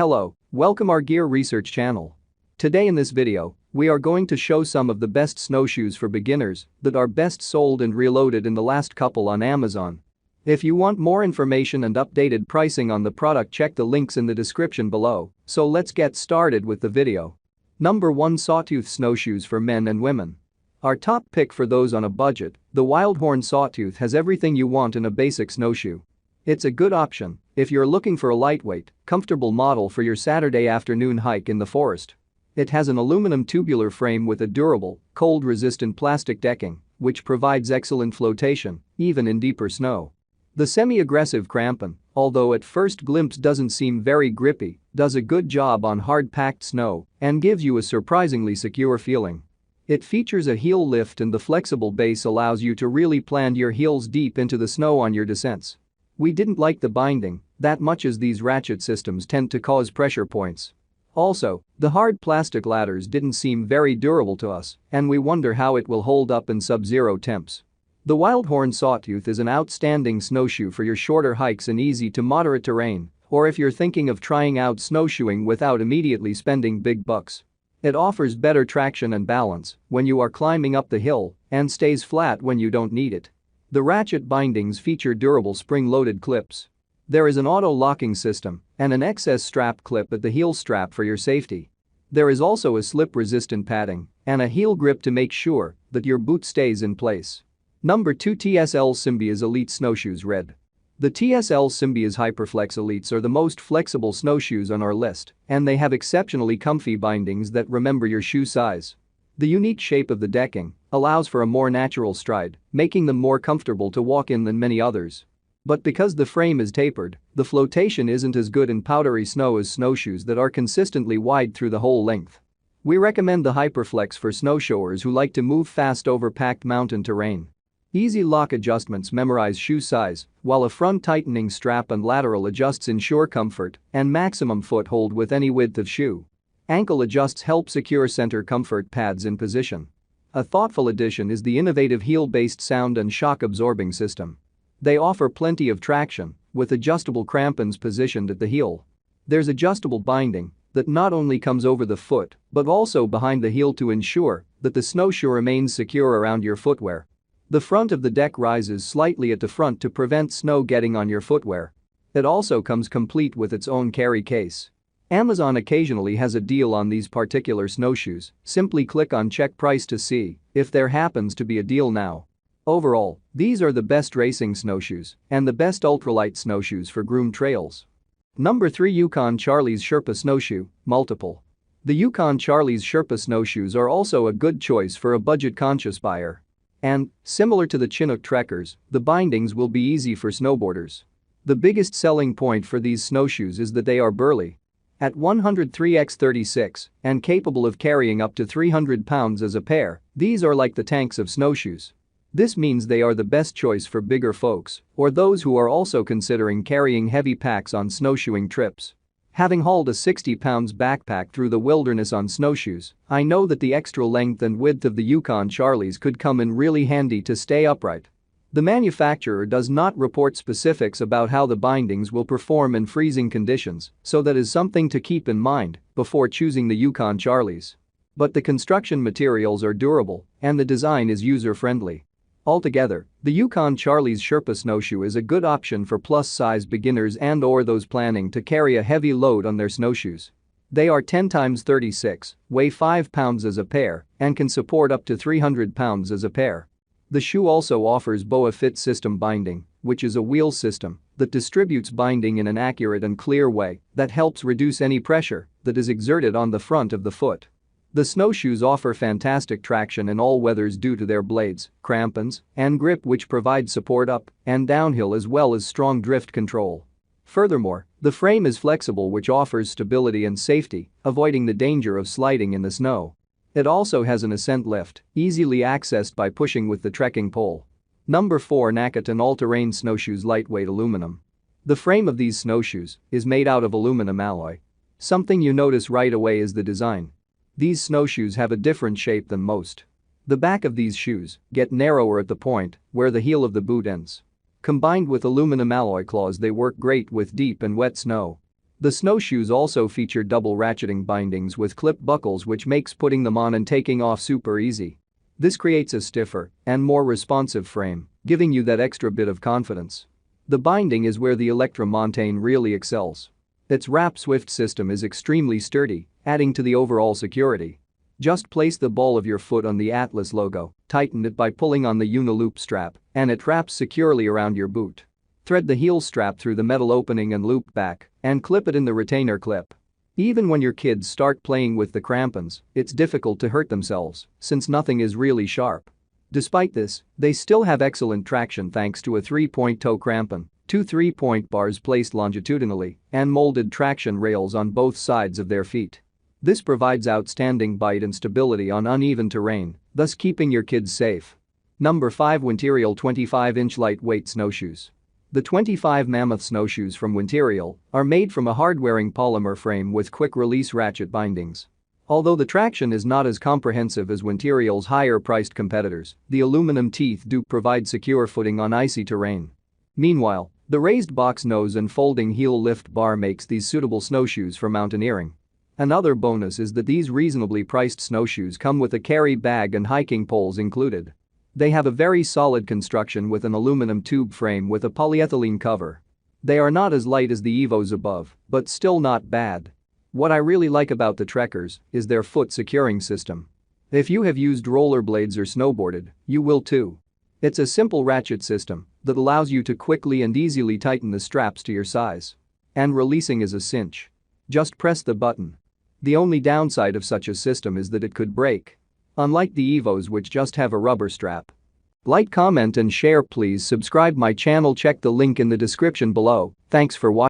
Hello, welcome our gear research channel. Today in this video, we are going to show some of the best snowshoes for beginners that are best sold and reloaded in the last couple on Amazon. If you want more information and updated pricing on the product, check the links in the description below. So let's get started with the video. Number 1, Sawtooth snowshoes for men and women. Our top pick for those on a budget, the Wildhorn Sawtooth has everything you want in a basic snowshoe. It's a good option if you're looking for a lightweight, comfortable model for your Saturday afternoon hike in the forest. It has an aluminum tubular frame with a durable, cold-resistant plastic decking, which provides excellent flotation, even in deeper snow. The semi-aggressive crampon, although at first glimpse doesn't seem very grippy, does a good job on hard-packed snow and gives you a surprisingly secure feeling. It features a heel lift, and the flexible base allows you to really plant your heels deep into the snow on your descents. We didn't like the binding that much, as these ratchet systems tend to cause pressure points. Also, the hard plastic ladders didn't seem very durable to us, and we wonder how it will hold up in sub-zero temps. The Wildhorn Sawtooth is an outstanding snowshoe for your shorter hikes in easy to moderate terrain, or if you're thinking of trying out snowshoeing without immediately spending big bucks. It offers better traction and balance when you are climbing up the hill and stays flat when you don't need it. The ratchet bindings feature durable spring-loaded clips. There is an auto-locking system and an excess strap clip at the heel strap for your safety. There is also a slip-resistant padding and a heel grip to make sure that your boot stays in place. Number 2, TSL Symbioz Elite Snowshoes Red. The TSL Symbioz Hyperflex Elites are the most flexible snowshoes on our list, and they have exceptionally comfy bindings that remember your shoe size. The unique shape of the decking allows for a more natural stride, making them more comfortable to walk in than many others. But because the frame is tapered, the flotation isn't as good in powdery snow as snowshoes that are consistently wide through the whole length. We recommend the Hyperflex for snowshoers who like to move fast over packed mountain terrain. Easy lock adjustments memorize shoe size, while a front tightening strap and lateral adjusts ensure comfort and maximum foothold with any width of shoe. Ankle adjusts help secure center comfort pads in position. A thoughtful addition is the innovative heel-based sound and shock-absorbing system. They offer plenty of traction, with adjustable crampons positioned at the heel. There's adjustable binding that not only comes over the foot but also behind the heel to ensure that the snowshoe remains secure around your footwear. The front of the deck rises slightly at the front to prevent snow getting on your footwear. It also comes complete with its own carry case. Amazon occasionally has a deal on these particular snowshoes. Simply click on check price to see if there happens to be a deal now. Overall, these are the best racing snowshoes and the best ultralight snowshoes for groomed trails. Number 3, Yukon Charlie's Sherpa Snowshoe, Multiple. The Yukon Charlie's Sherpa snowshoes are also a good choice for a budget-conscious buyer. And, similar to the Chinook trekkers, the bindings will be easy for snowboarders. The biggest selling point for these snowshoes is that they are burly. At 103x36 and capable of carrying up to 300 pounds as a pair, these are like the tanks of snowshoes. This means they are the best choice for bigger folks or those who are also considering carrying heavy packs on snowshoeing trips. Having hauled a 60 pounds backpack through the wilderness on snowshoes, I know that the extra length and width of the Yukon Charlies could come in really handy to stay upright. The manufacturer does not report specifics about how the bindings will perform in freezing conditions, so that is something to keep in mind before choosing the Yukon Charlies. But the construction materials are durable and the design is user-friendly. Altogether, the Yukon Charlie's Sherpa snowshoe is a good option for plus-size beginners and/or those planning to carry a heavy load on their snowshoes. They are 10x36, weigh 5 pounds as a pair, and can support up to 300 pounds as a pair. The shoe also offers BOA Fit system binding, which is a wheel system that distributes binding in an accurate and clear way that helps reduce any pressure that is exerted on the front of the foot. The snowshoes offer fantastic traction in all weathers due to their blades, crampons, and grip, which provide support up and downhill as well as strong drift control. Furthermore, the frame is flexible, which offers stability and safety, avoiding the danger of sliding in the snow. It also has an ascent lift, easily accessed by pushing with the trekking pole. Number 4, NACATIN All-Terrain Snowshoes Lightweight Aluminum. The frame of these snowshoes is made out of aluminum alloy. Something you notice right away is the design. These snowshoes have a different shape than most. The back of these shoes get narrower at the point where the heel of the boot ends. Combined with aluminum alloy claws, they work great with deep and wet snow. The snowshoes also feature double ratcheting bindings with clip buckles, which makes putting them on and taking off super easy. This creates a stiffer and more responsive frame, giving you that extra bit of confidence. The binding is where the Electra Montane really excels. Its wrap swift system is extremely sturdy, adding to the overall security. Just place the ball of your foot on the Atlas logo, tighten it by pulling on the uniloop strap, and it wraps securely around your boot. Thread the heel strap through the metal opening and loop back, and clip it in the retainer clip. Even when your kids start playing with the crampons, it's difficult to hurt themselves, since nothing is really sharp. Despite this, they still have excellent traction thanks to a 3-point toe crampon, 2 3-point bars placed longitudinally, and molded traction rails on both sides of their feet. This provides outstanding bite and stability on uneven terrain, thus keeping your kids safe. Number 5. Winterial 25-inch lightweight snowshoes. The 25 Mammoth snowshoes from Winterial are made from a hard-wearing polymer frame with quick-release ratchet bindings. Although the traction is not as comprehensive as Winterial's higher-priced competitors, the aluminum teeth do provide secure footing on icy terrain. Meanwhile, the raised box nose and folding heel lift bar makes these suitable snowshoes for mountaineering. Another bonus is that these reasonably priced snowshoes come with a carry bag and hiking poles included. They have a very solid construction with an aluminum tube frame with a polyethylene cover. They are not as light as the Evos above, but still not bad. What I really like about the Trekkers is their foot securing system. If you have used rollerblades or snowboarded, you will too. It's a simple ratchet system that allows you to quickly and easily tighten the straps to your size. And releasing is a cinch. Just press the button. The only downside of such a system is that it could break. Unlike the Evos, which just have a rubber strap. Like, comment and share. Please subscribe my channel. Check the link in the description below. Thanks for watching.